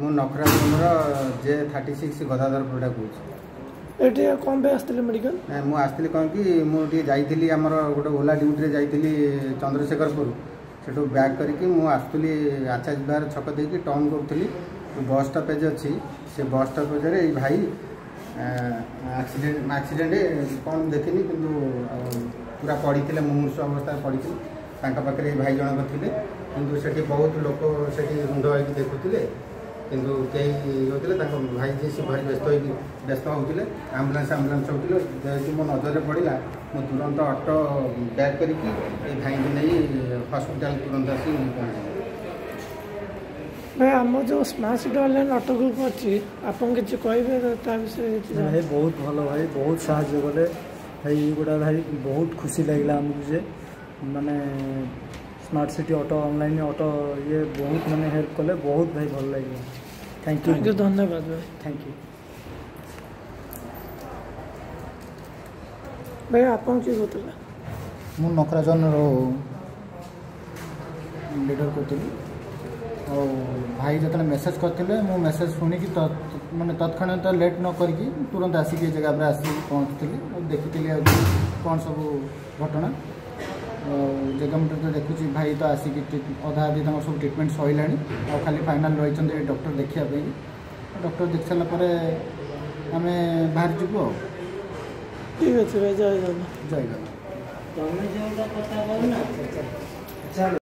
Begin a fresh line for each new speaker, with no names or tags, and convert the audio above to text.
मु नखरापुर J36 गदाधर पड़ा
eighty कौन पे आस्ते मेडिकल
मु आसती कौन कि मुझे जाइली आमर गोटे ओला ड्यूटी जाइली चंद्रशेखरपुर से बैक करके मुझे आचार्य विहार छक देकी टर्न करी बस स्टपेज अच्छी से बस स्टपेज भाई एक्सीडेंट कौन देखनी कि पूरा पड़ी थे मुमूर्ष अवस्था पड़ी पाखे भाई जनक थे कि बहुत लोक से रुंड हो देखुले किंतु कई होते भाई जी से भाई व्यस्त होते आम्बुलांस होते जो मो नजर पड़ा मो तुरंत ऑटो बैक करके भाई को नहीं हॉस्पिटल तुरंत आसी पहुँचे।
भाई आम जो smart city online auto group अच्छी आप किसी कहे विषय
बहुत भल भाई बहुत साहय कले भाई गोटा भाई बहुत खुशी लगे आमको जे माने smart city auto online auto ये बहुत माने हेल्प कले बहुत भाई भल लगे। थैंक यू
धन्यवाद भाई
थैंक यू
भाई आप किए कहते
मु नखराजन लीडर करी और भाई जो मेसेज करते मु मेसेज शुणिकी माने तत्क्षणात लेट न करके तुरंत आसिक जगह पर आसिक पहुँची और देखी कौन सब घटना जगह तो देखुच भाई तो आसिक अधा आधि सब ट्रिटमेंट सैला और खाली फाइनाल रही डॉक्टर देखापी डॉक्टर देख सारापर आम बाहर जीवु
ठीक अच्छे भाई जय जगन्नाथ
जय जगन्नाथ।